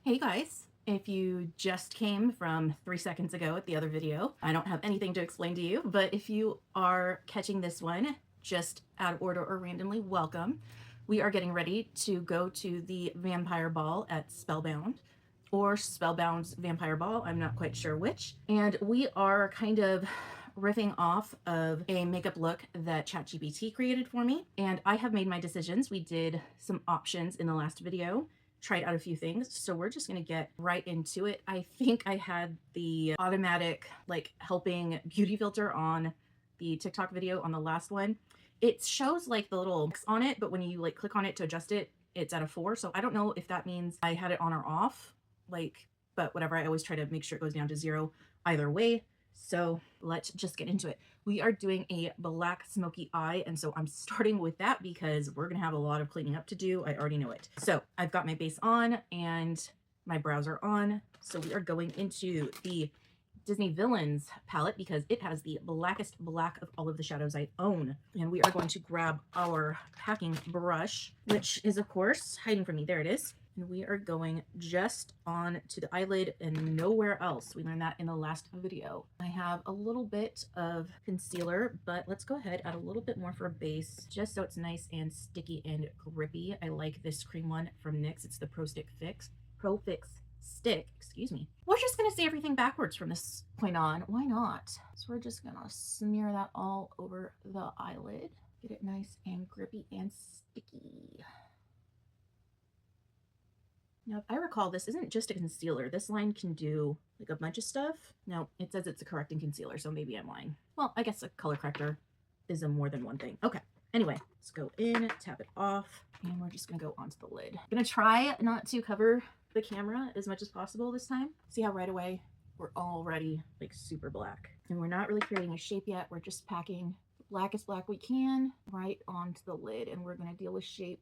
Hey guys, if you just came from 3 seconds ago at the other video, I don't have anything to explain to you, but if you are catching this one just out of order or randomly, welcome. We are getting ready to go to the vampire ball at Spellbound, or Spellbound's vampire ball, I'm not quite sure which. And we are kind of riffing off of a makeup look that ChatGPT created for me, and I have made my decisions. We did some options in the last video, tried out a few things, so we're just gonna get right into it. I think I had the automatic like helping beauty filter on the TikTok video on the last one. It shows like the little X on it, but when you like click on it to adjust it, it's at a 4. So I don't know if that means I had it on or off, like, but whatever. I always try to make sure it goes down to 0 either way. So let's just get into it. We are doing a black smoky eye, and so I'm starting with that because we're gonna have a lot of cleaning up to do. I already know it. So I've got my base on and my brows are on. So we are going into the Disney Villains palette because it has the blackest black of all of the shadows I own. And we are going to grab our packing brush, which is of course hiding from me. There it is. And we are going just on to the eyelid and nowhere else. We learned that in the last video. I have a little bit of concealer, but let's go ahead, add a little bit more for a base, just so it's nice and sticky and grippy. I like this cream one from NYX. It's the Pro Fix Stick, excuse me. We're just gonna say everything backwards from this point on. Why not? So we're just gonna smear that all over the eyelid. Get it nice and grippy and sticky. Now, if I recall, this isn't just a concealer. This line can do like a bunch of stuff. No, it says it's a correcting concealer, so maybe I'm lying. Well, I guess a color corrector is a more than one thing. Okay, anyway, let's go in, tap it off, and we're just gonna go onto the lid. I'm gonna try not to cover the camera as much as possible this time. See how right away we're already like super black. And we're not really creating a shape yet. We're just packing the blackest black we can right onto the lid, and we're gonna deal with shape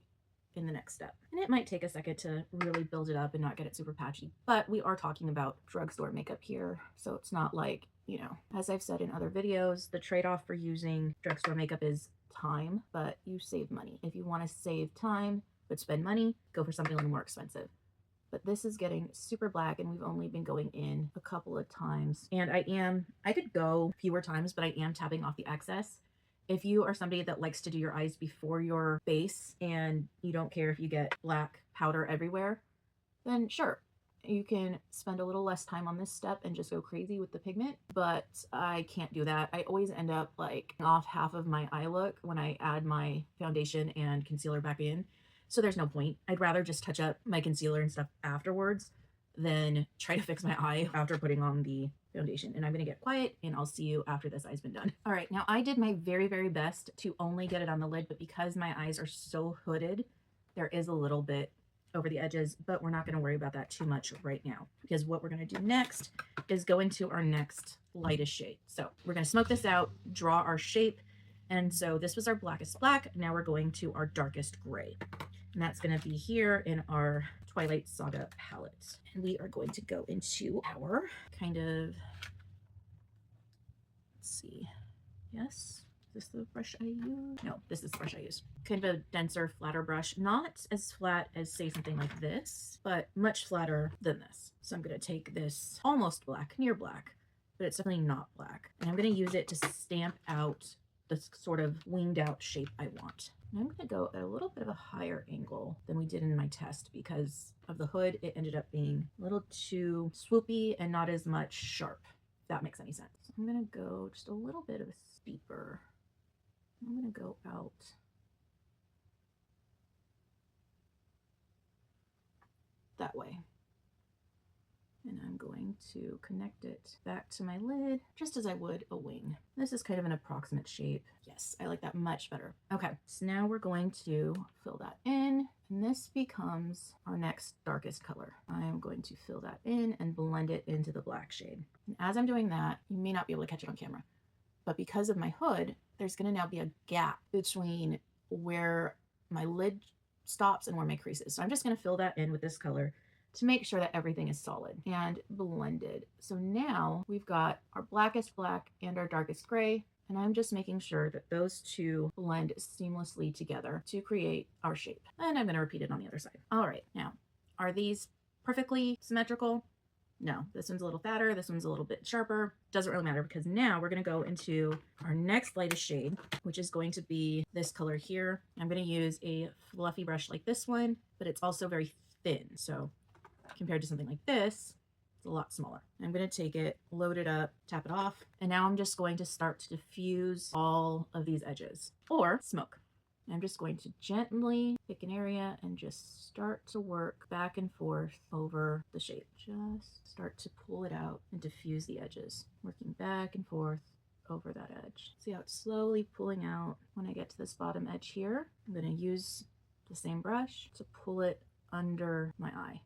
in the next step. And it might take a second to really build it up and not get it super patchy, but we are talking about drugstore makeup here. So it's not like, you know, as I've said in other videos, the trade-off for using drugstore makeup is time, but you save money. If you want to save time but spend money, go for something a little more expensive. But this is getting super black, and we've only been going in a couple of times. And I could go fewer times, but I am tapping off the excess. If you are somebody that likes to do your eyes before your base and you don't care if you get black powder everywhere, then sure, you can spend a little less time on this step and just go crazy with the pigment. But I can't do that. I always end up like off half of my eye look when I add my foundation and concealer back in. So there's no point. I'd rather just touch up my concealer and stuff afterwards than try to fix my eye after putting on the foundation. And I'm gonna get quiet and I'll see you after this eye's been done. All right, now I did my very, very best to only get it on the lid, but because my eyes are so hooded, there is a little bit over the edges, but we're not gonna worry about that too much right now, because what we're gonna do next is go into our next lightest shade. So we're gonna smoke this out, draw our shape. And so this was our blackest black. Now we're going to our darkest gray. And that's gonna be here in our Twilight Saga palette. And we are going to go into our kind of, let's see, yes, is this the brush I use? No, this is the brush I use. Kind of a denser, flatter brush, not as flat as say something like this, but much flatter than this. So I'm gonna take this almost black, near black, but it's definitely not black. And I'm gonna use it to stamp out the sort of winged out shape I want. And I'm gonna go at a little bit of a higher angle than we did in my test because of the hood. It ended up being a little too swoopy and not as much sharp, if that makes any sense. So I'm gonna go just a little bit of a steeper. I'm gonna go out that way. And I'm going to connect it back to my lid just as I would a wing. This is kind of an approximate shape. Yes, I like that much better. Okay, so now we're going to fill that in, and this becomes our next darkest color. I am going to fill that in and blend it into the black shade. And as I'm doing that, you may not be able to catch it on camera, but because of my hood, there's gonna now be a gap between where my lid stops and where my crease is. So I'm just gonna fill that in with this color to make sure that everything is solid and blended. So now we've got our blackest black and our darkest gray, and I'm just making sure that those two blend seamlessly together to create our shape. And I'm gonna repeat it on the other side. All right, now, are these perfectly symmetrical? No, this one's a little fatter, this one's a little bit sharper. Doesn't really matter, because now we're going to go into our next lightest shade, which is going to be this color here. I'm going to use a fluffy brush like this one, but it's also very thin. So compared to something like this, it's a lot smaller. I'm going to take it, load it up, tap it off, and now I'm just going to start to diffuse all of these edges, or smoke. I'm just going to gently pick an area and just start to work back and forth over the shape. Just start to pull it out and diffuse the edges, working back and forth over that edge. See how it's slowly pulling out. When I get to this bottom edge here, I'm going to use the same brush to pull it under my eye.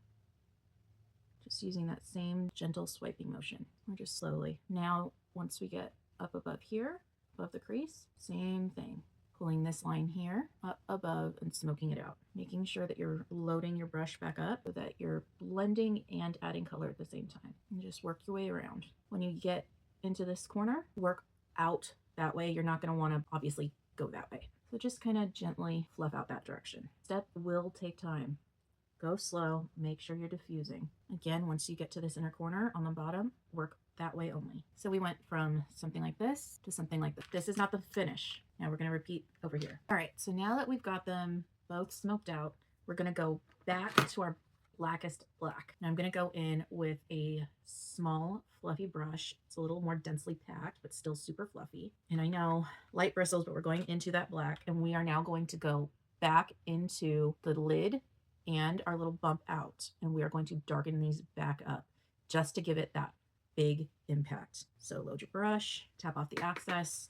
Just using that same gentle swiping motion, or just slowly. Now, once we get up above here, above the crease, same thing. Pulling this line here up above and smoking it out, making sure that you're loading your brush back up so that you're blending and adding color at the same time, and just work your way around. When you get into this corner, work out that way. You're not going to want to obviously go that way. So just kind of gently fluff out that direction. Step will take time. Go slow, make sure you're diffusing. Again, once you get to this inner corner on the bottom, work that way only. So we went from something like this to something like this. This is not the finish. Now we're going to repeat over here. All right, so now that we've got them both smoked out, we're going to go back to our blackest black. Now I'm going to go in with a small fluffy brush. It's a little more densely packed, but still super fluffy. And I know light bristles, but we're going into that black, and we are now going to go back into the lid and our little bump out, and we are going to darken these back up just to give it that big impact. So load your brush, tap off the excess,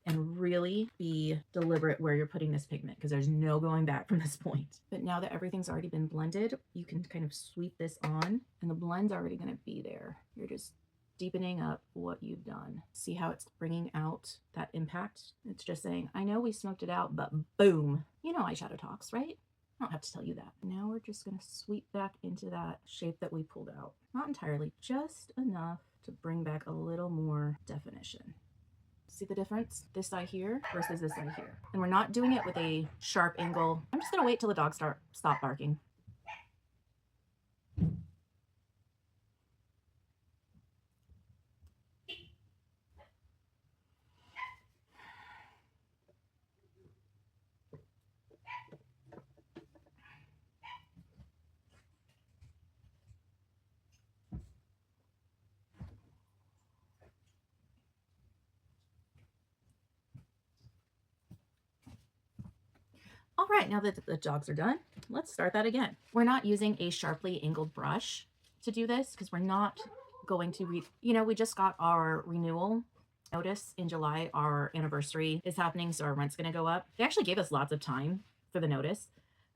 and really be deliberate where you're putting this pigment, because there's no going back from this point. But now that everything's already been blended, you can kind of sweep this on, and the blend's already going to be there. You're just deepening up what you've done. See how it's bringing out that impact? It's just saying, I know we smoked it out, but boom. You know eyeshadow talks, right? I don't have to tell you that. Now we're just going to sweep back into that shape that we pulled out. Not entirely, just enough to bring back a little more definition. See the difference? This eye here versus this eye here. And we're not doing it with a sharp angle. I'm just going to wait till the dogs stop barking. All right, now that the dogs are done, let's start that again. We're not using a sharply angled brush to do this, because we're not going to we just got our renewal notice in July. Our anniversary is happening, so our rent's going to go up. They actually gave us lots of time for the notice,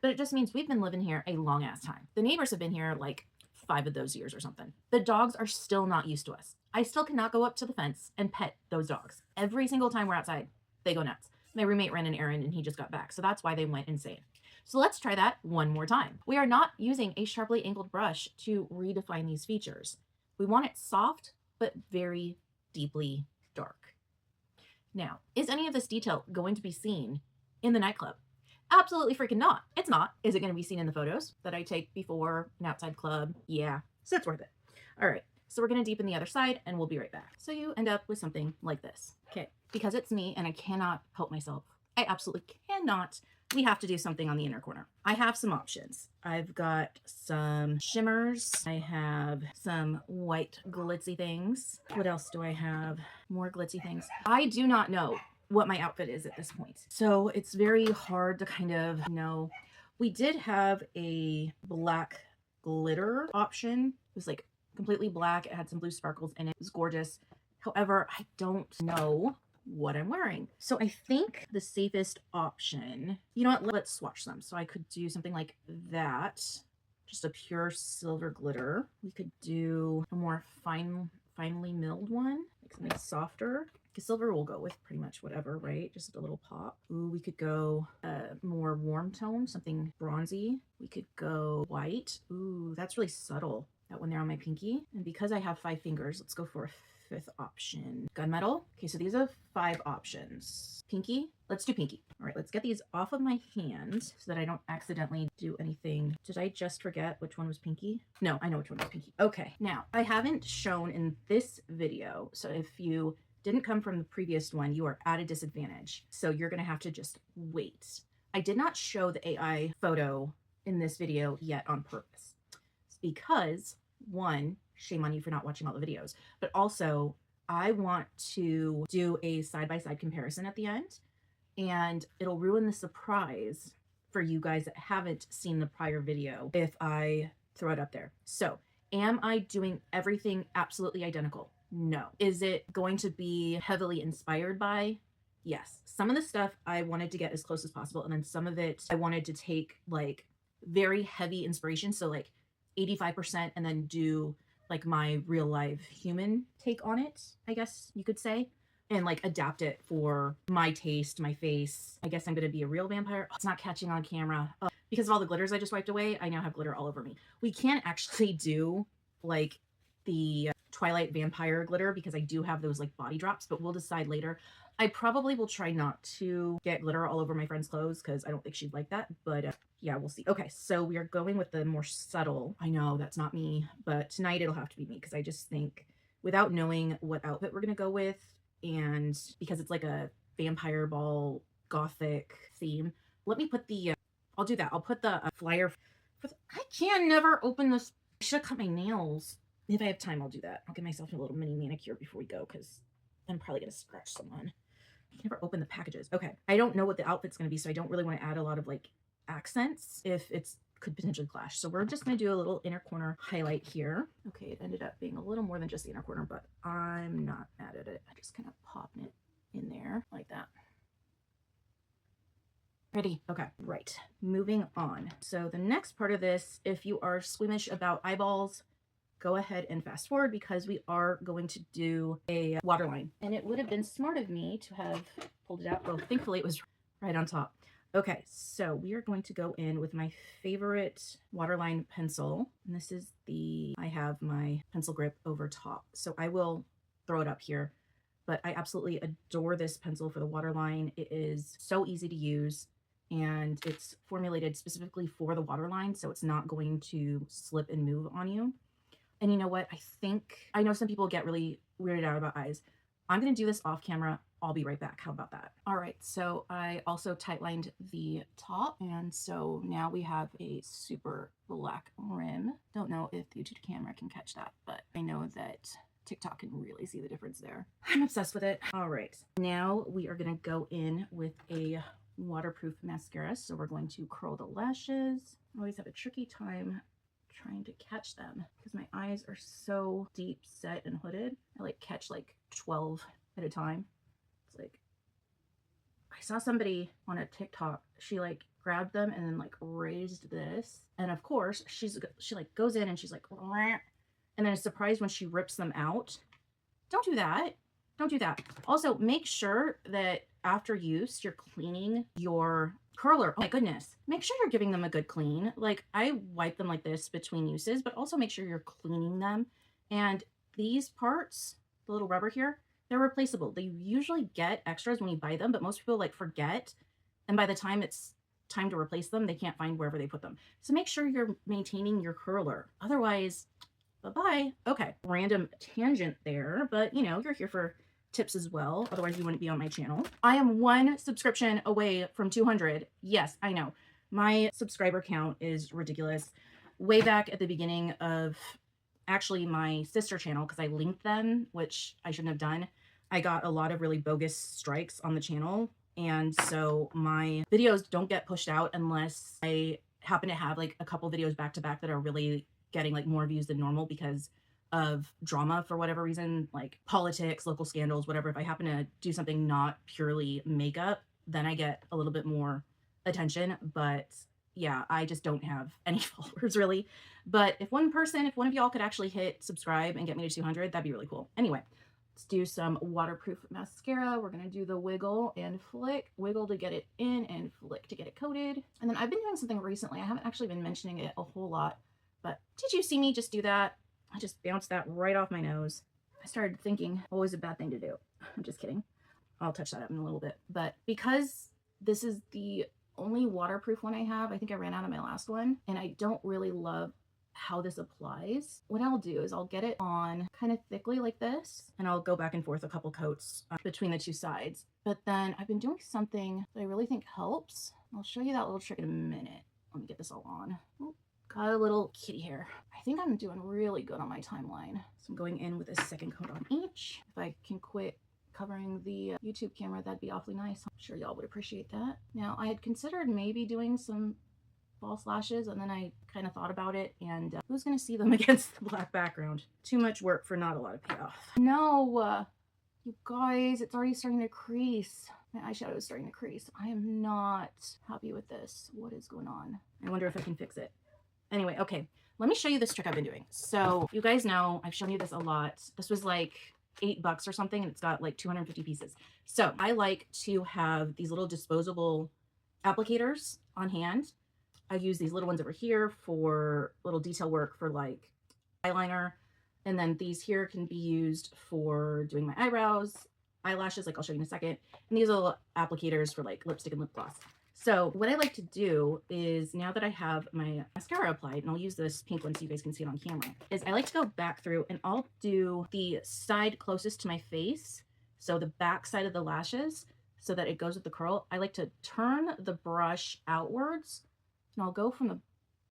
but it just means we've been living here a long ass time. The neighbors have been here like 5 of those years or something. The dogs are still not used to us. I still cannot go up to the fence and pet those dogs. Every single time we're outside, they go nuts. My roommate ran an errand and he just got back, so that's why they went insane. So let's try that one more time. We are not using a sharply angled brush to redefine these features. We want it soft, but very deeply dark. Now, is any of this detail going to be seen in the nightclub? Absolutely freaking not. It's not. Is it going to be seen in the photos that I take before an outside club? Yeah, so it's worth it. All right, so we're going to deepen the other side and we'll be right back. So you end up with something like this. Okay, because it's me and I cannot help myself. I absolutely cannot. We have to do something on the inner corner. I have some options. I've got some shimmers. I have some white glitzy things. What else do I have? More glitzy things. I do not know what my outfit is at this point, so it's very hard to kind of know. We did have a black glitter option. It was like completely black. It had some blue sparkles in it. It was gorgeous. However, I don't know what I'm wearing. So I think the safest option, you know what, let's swatch them. So I could do something like that, just a pure silver glitter. We could do a more finely milled one, like something softer. Because silver will go with pretty much whatever, right? Just a little pop. Ooh, we could go more warm tone, something bronzy. We could go white. Ooh, that's really subtle. that one there on my pinky. And because I have 5 fingers, let's go for a 5th option. Gunmetal. Okay, so these are 5 options. Pinky. Let's do pinky. All right, let's get these off of my hand so that I don't accidentally do anything. Did I just forget which one was pinky? No, I know which one was pinky. Okay, now I haven't shown in this video, so if you didn't come from the previous one, you are at a disadvantage. So you're gonna have to just wait. I did not show the AI photo in this video yet on purpose. It's because, one, shame on you for not watching all the videos, but also I want to do a side-by-side comparison at the end, and it'll ruin the surprise for you guys that haven't seen the prior video if I throw it up there. So, am I doing everything absolutely identical? No. Is it going to be heavily inspired by? Yes. Some of the stuff I wanted to get as close as possible, and then some of it I wanted to take like very heavy inspiration, so like 85%, and then do like my real life human take on it, I guess you could say, and like adapt it for my taste, my face. I guess I'm gonna be a real vampire. Oh, it's not catching on camera. Oh, because of all the glitters I just wiped away, I now have glitter all over me. We can't actually do like the Twilight vampire glitter because I do have those like body drops, but we'll decide later. I probably will try not to get glitter all over my friend's clothes because I don't think she'd like that, but yeah, we'll see. Okay, so we are going with the more subtle. I know that's not me, but tonight it'll have to be me because I just think without knowing what outfit we're gonna go with, and because it's like a vampire ball gothic theme, let me put the I'll do that. I'll put the flyer for I can never open this. I should have cut my nails. If I have time, I'll do that. I'll give myself a little mini manicure before we go because I'm probably gonna scratch someone. I can never open the packages. Okay, I don't know what the outfit's gonna be, so I don't really want to add a lot of like accents if it's could potentially clash. So we're just gonna do a little inner corner highlight here. Okay, it ended up being a little more than just the inner corner, but I'm not mad at it. I just kind of popping it in there like that. Ready? Okay, right. Moving on. So the next part of this, if you are squeamish about eyeballs, go ahead and fast forward because we are going to do a waterline. And it would have been smart of me to have pulled it out. Well, thankfully it was right on top. Okay, so we are going to go in with my favorite waterline pencil. And this is I have my pencil grip over top. So I will throw it up here. But I absolutely adore this pencil for the waterline. It is so easy to use. And it's formulated specifically for the waterline. So it's not going to slip and move on you. And you know what? I know some people get really weirded out about eyes. I'm going to do this off camera. I'll be right back. How about that? All right. So I also tight lined the top. And so now we have a super black rim. Don't know if the YouTube camera can catch that, but I know that TikTok can really see the difference there. I'm obsessed with it. All right. Now we are going to go in with a waterproof mascara. So we're going to curl the lashes. I always have a tricky time trying to catch them because my eyes are so deep set and hooded. I like catch like 12 at a time. It's like I saw somebody on a TikTok, she like grabbed them and then like raised this, and of course she like goes in and she's like "Wah," and then is surprised when she rips them out. Don't do that. Don't do that. Also, make sure that after use you're cleaning your curler. Oh my goodness. Make sure you're giving them a good clean. Like I wipe them like this between uses, but also make sure you're cleaning them. And these parts, the little rubber here, they're replaceable. They usually get extras when you buy them, but most people like forget. And by the time it's time to replace them, they can't find wherever they put them. So make sure you're maintaining your curler. Otherwise, bye-bye. Okay, random tangent there, but you know, you're here for tips as well. Otherwise you wouldn't be on my channel. I am 1 subscription away from 200. Yes, I know. My subscriber count is ridiculous. Way back at the beginning of actually my sister channel, because I linked them, which I shouldn't have done, I got a lot of really bogus strikes on the channel. And so my videos don't get pushed out unless I happen to have like a couple videos back to back that are really getting like more views than normal because of drama for whatever reason, like politics, local scandals, whatever. If I happen to do something not purely makeup, then I get a little bit more attention. But yeah, I just don't have any followers really. But if one of y'all could actually hit subscribe and get me to 200, that'd be really cool. Anyway, let's do some waterproof mascara. We're gonna do the wiggle and flick. Wiggle to get it in and flick to get it coated. And then I've been doing something recently. I haven't actually been mentioning it a whole lot, But did you see me just do that? I just bounced that right off my nose. I started thinking, always a bad thing to do. I'm just kidding. I'll touch that up in a little bit. But because this is the only waterproof one I have, I think I ran out of my last one, and I don't really love how this applies. What I'll do is I'll get it on kind of thickly like this, and I'll go back and forth a couple coats between the two sides. But then I've been doing something that I really think helps. I'll show you that little trick in a minute. Let me get this all on. Ooh, got a little kitty hair. I think I'm doing really good on my timeline. So I'm going in with a second coat on each. If I can quit covering the YouTube camera, that'd be awfully nice. I'm sure y'all would appreciate that. Now, I had considered maybe doing some false lashes, and then I kind of thought about it, and who's gonna see them against the black background? Too much work for not a lot of payoff. No, you guys, it's already starting to crease. My eyeshadow is starting to crease. I am not happy with this. What is going on? I wonder if I can fix it. Anyway, okay, let me show you this trick I've been doing. So you guys know I've shown you this a lot. This was like $8 or something, and it's got like 250 pieces. So I like to have these little disposable applicators on hand. I use these little ones over here for little detail work for like eyeliner. And then these here can be used for doing my eyebrows, eyelashes, like I'll show you in a second. And these are little applicators for like lipstick and lip gloss. So what I like to do is, now that I have my mascara applied, and I'll use this pink one so you guys can see it on camera, is I like to go back through and I'll do the side closest to my face. So the back side of the lashes, so that it goes with the curl. I like to turn the brush outwards, and I'll go from the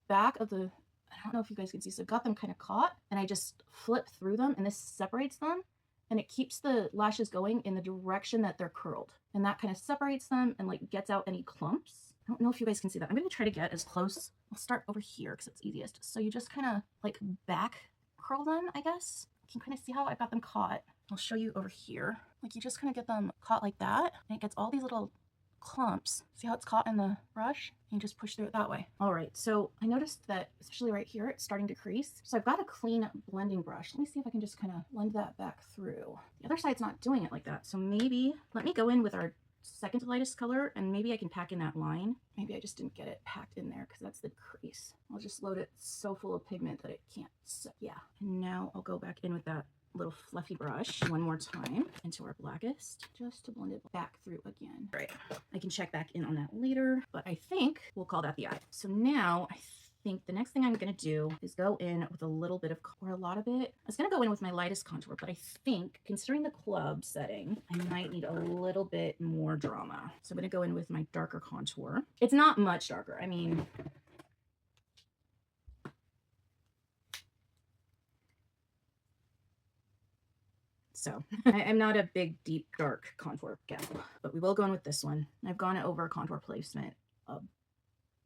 back of the, I don't know if you guys can see, so I've got them kind of caught, and I just flip through them, and this separates them, and it keeps the lashes going in the direction that they're curled. And that kind of separates them and like gets out any clumps. I don't know if you guys can see that. I'm going to try to get as close. I'll start over here because it's easiest. So you just kind of like back curl them, I guess. You can kind of see how I got them caught. I'll show you over here. Like you just kind of get them caught like that, and it gets all these little clumps. See how it's caught in the brush? And you just push through it that way. All right, so I noticed that especially right here, it's starting to crease. So I've got a clean blending brush. Let me see if I can just kind of blend that back through. The other side's not doing it like that. So maybe let me go in with our second lightest color, and maybe I can pack in that line. Maybe I just didn't get it packed in there because that's the crease. I'll just load it so full of pigment that it can't. So yeah, and now I'll go back in with that little fluffy brush one more time into our blackest, just to blend it back through again. All right, I can check back in on that later, but I think we'll call that the eye. So now I think the next thing I'm going to do is go in with a little bit of, or a lot of it. I was going to go in with my lightest contour, but I think considering the club setting, I might need a little bit more drama. So I'm going to go in with my darker contour. It's not much darker. I mean, so I'm not a big, deep, dark contour gal, but we will go in with this one. I've gone over contour placement a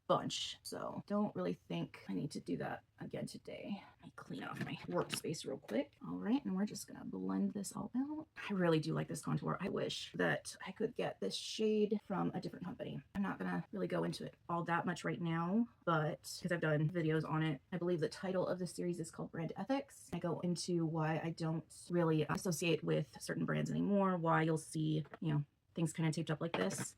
bunch, so don't really think I need to do that again today. Let me clean off my workspace real quick. All right, and we're just gonna blend this all out. I really do like this contour. I wish that I could get this shade from a different company. I'm not gonna really go into it all that much right now, but because I've done videos on it, I believe the title of the series is called Brand Ethics. I go into why I don't really associate with certain brands anymore, why you'll see, you know, things kind of taped up like this,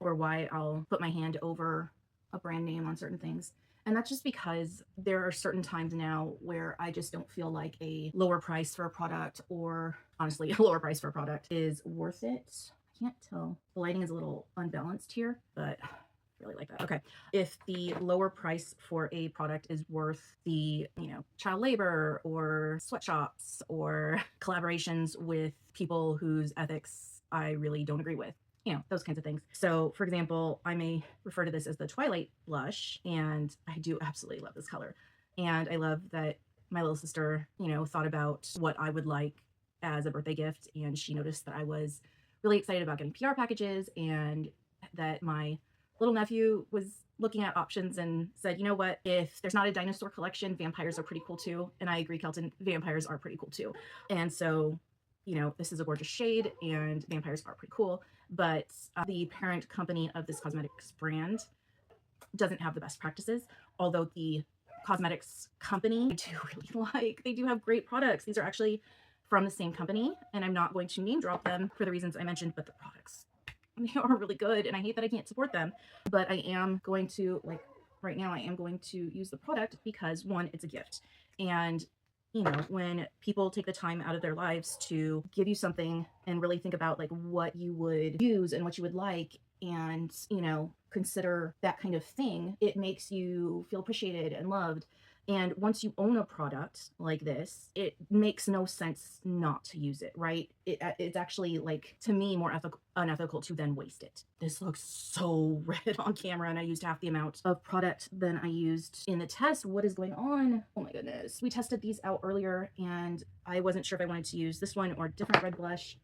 or why I'll put my hand over a brand name on certain things. And that's just because there are certain times now where I just don't feel like a lower price for a product, or honestly, a lower price for a product is worth it. I can't tell. The lighting is a little unbalanced here, but I really like that. Okay. If the lower price for a product is worth the, you know, child labor or sweatshops or collaborations with people whose ethics I really don't agree with, you know, those kinds of things. So for example, I may refer to this as the Twilight blush, and I do absolutely love this color. And I love that my little sister, you know, thought about what I would like as a birthday gift, and she noticed that I was really excited about getting PR packages, and that my little nephew was looking at options and said, you know what, if there's not a dinosaur collection, vampires are pretty cool too. And I agree, Kelton, vampires are pretty cool too. And so, you know, this is a gorgeous shade and vampires are pretty cool, but the parent company of this cosmetics brand doesn't have the best practices. Although the cosmetics company I do really like, they do have great products. These are actually from the same company, and I'm not going to name drop them for the reasons I mentioned, but the products, they are really good, and I hate that I can't support them, but I am going to like right now I am going to use the product because, one, it's a gift. And, you know, when people take the time out of their lives to give you something and really think about like what you would use and what you would like, and, you know, consider that kind of thing, it makes you feel appreciated and loved. And once you own a product like this, it makes no sense not to use it, right? It's actually, like, to me, more unethical to then waste it. This looks so red on camera, and I used half the amount of product than I used in the test. What is going on? Oh my goodness. We tested these out earlier, and I wasn't sure if I wanted to use this one or a different red blush.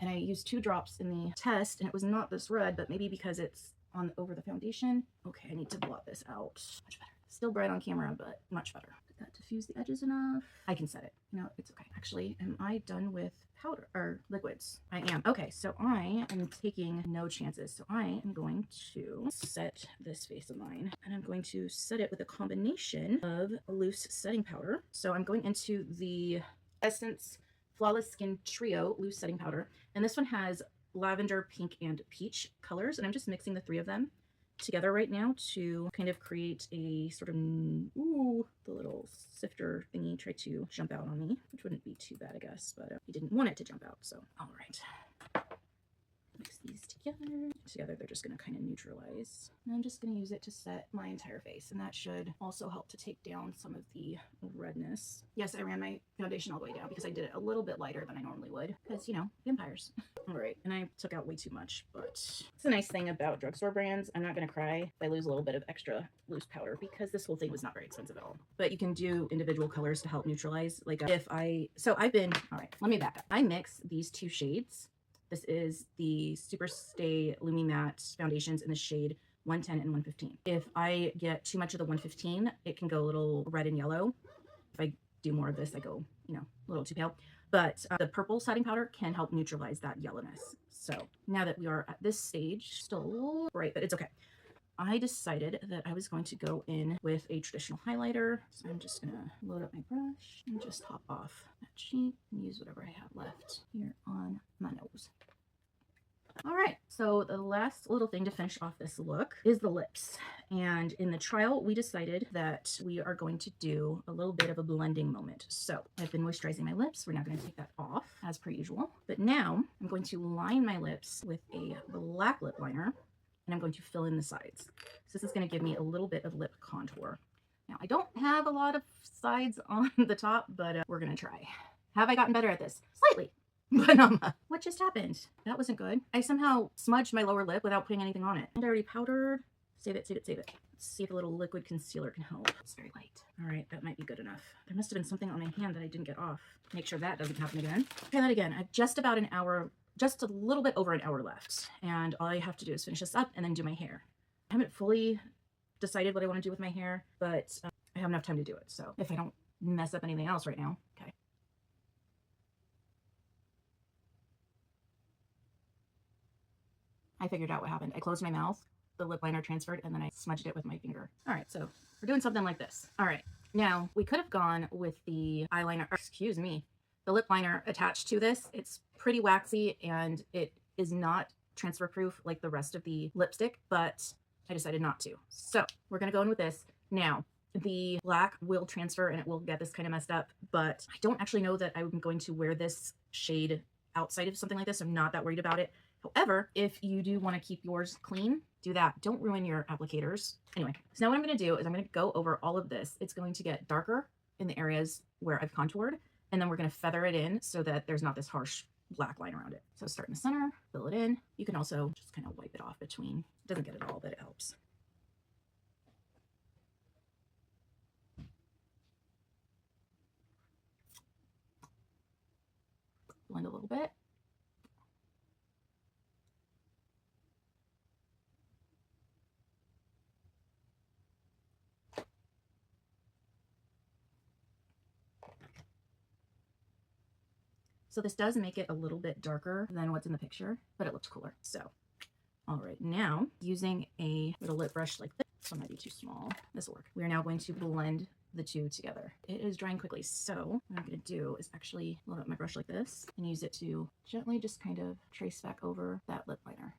And I used 2 drops in the test, and it was not this red, but maybe because it's on over the foundation. Okay, I need to blot this out. Much better. Still bright on camera, but much better. Did that diffuse the edges enough? I can set it. No, it's okay. Actually, am I done with powder or liquids? I am. Okay, so I am taking no chances. So I am going to set this face of mine, and I'm going to set it with a combination of a loose setting powder. So I'm going into the Essence Flawless Skin Trio Loose Setting Powder, and this one has lavender, pink, and peach colors, and I'm just mixing the 3 of them together right now to kind of create a sort of, ooh, the little sifter thingy tried to jump out on me, which wouldn't be too bad, I guess, but I didn't want it to jump out. So all right, mix these together. They're just going to kind of neutralize, and I'm just going to use it to set my entire face, and that should also help to take down some of the redness. Yes, I ran my foundation all the way down because I did it a little bit lighter than I normally would, because, you know, vampires. All right, and I took out way too much, but it's a nice thing about drugstore brands. I'm not going to cry if I lose a little bit of extra loose powder, because this whole thing was not very expensive at all. But you can do individual colors to help neutralize. Like all right, let me back up. I mix these 2 shades. This is the Super Stay Lumi Matte foundations in the shade 110 and 115. If I get too much of the 115, it can go a little red and yellow. If I do more of this, I go, you know, a little too pale. But the purple setting powder can help neutralize that yellowness. So now that we are at this stage, still a little bright, but it's okay. I decided that I was going to go in with a traditional highlighter. So I'm just gonna load up my brush and just top off that cheek and use whatever I have left here on my nose. All right, so the last little thing to finish off this look is the lips. And in the trial, we decided that we are going to do a little bit of a blending moment. So I've been moisturizing my lips. We're now going to take that off as per usual. But now I'm going to line my lips with a black lip liner, and I'm going to fill in the sides. So this is going to give me a little bit of lip contour. Now, I don't have a lot of sides on the top, but we're going to try. Have I gotten better at this? Slightly. But what just happened? That wasn't good. I somehow smudged my lower lip without putting anything on it. And I already powdered. Save it, save it, save it. Let's see if a little liquid concealer can help. It's very light. All right, that might be good enough. There must have been something on my hand that I didn't get off. Make sure that doesn't happen again. Try that again. I've just about an hour, just a little bit over an hour left. And all I have to do is finish this up and then do my hair. I haven't fully decided what I want to do with my hair, but I have enough time to do it. So if I don't mess up anything else right now, okay. I figured out what happened. I closed my mouth, the lip liner transferred, and then I smudged it with my finger. All right, so we're doing something like this. All right, now we could have gone with the eyeliner, excuse me, the lip liner attached to this. It's pretty waxy and it is not transfer proof like the rest of the lipstick, but I decided not to. So we're gonna go in with this. Now, the black will transfer and it will get this kind of messed up, but I don't actually know that I'm going to wear this shade outside of something like this. I'm not that worried about it. However, if you do want to keep yours clean, do that. Don't ruin your applicators. Anyway, so now what I'm going to do is I'm going to go over all of this. It's going to get darker in the areas where I've contoured, and then we're going to feather it in so that there's not this harsh black line around it. So start in the center, fill it in. You can also just kind of wipe it off between. It doesn't get it all, but it helps. Blend a little bit. So this does make it a little bit darker than what's in the picture, but it looks cooler. So, all right, now using a little lip brush like this, this one might be too small. This will work. We are now going to blend the two together. It is drying quickly. So what I'm going to do is actually load up my brush like this and use it to gently just kind of trace back over that lip liner.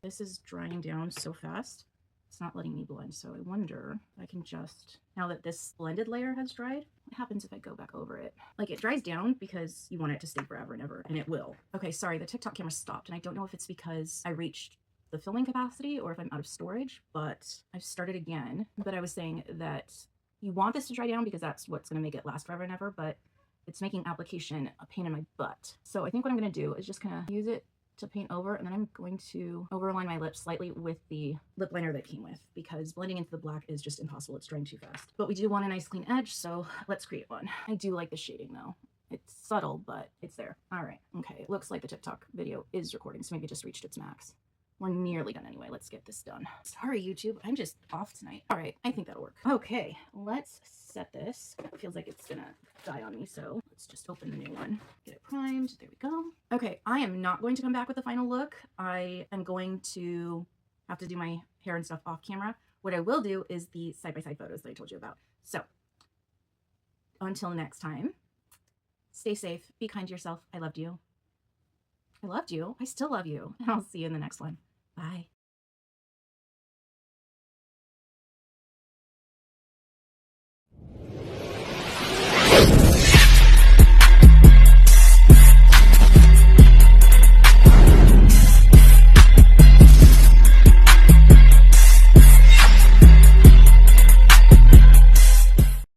This is drying down so fast. It's not letting me blend. So I wonder if I can just, now that this blended layer has dried, what happens if I go back over it? Like it dries down because you want it to stay forever and ever, and it will. Okay, sorry, the TikTok camera stopped, and I don't know if it's because I reached the filming capacity or if I'm out of storage, but I've started again. But I was saying that you want this to dry down because that's what's going to make it last forever and ever, but it's making application a pain in my butt. So I think what I'm going to do is just kind of use it to paint over, and then I'm going to overline my lips slightly with the lip liner that came with, because blending into the black is just impossible. It's drying too fast. But we do want a nice clean edge, so let's create one. I do like the shading though. It's subtle, but it's there. All right. Okay. It looks like the TikTok video is recording, so maybe it just reached its max. We're nearly done anyway. Let's get this done. Sorry, YouTube. I'm just off tonight. All right. I think that'll work. Okay. Let's set this. It feels like it's going to die on me, so let's just open the new one. Get it primed. There we go. Okay. I am not going to come back with the final look. I am going to have to do my hair and stuff off camera. What I will do is the side-by-side photos that I told you about. So until next time, stay safe. Be kind to yourself. I loved you. I loved you. I still love you. And I'll see you in the next one. Bye.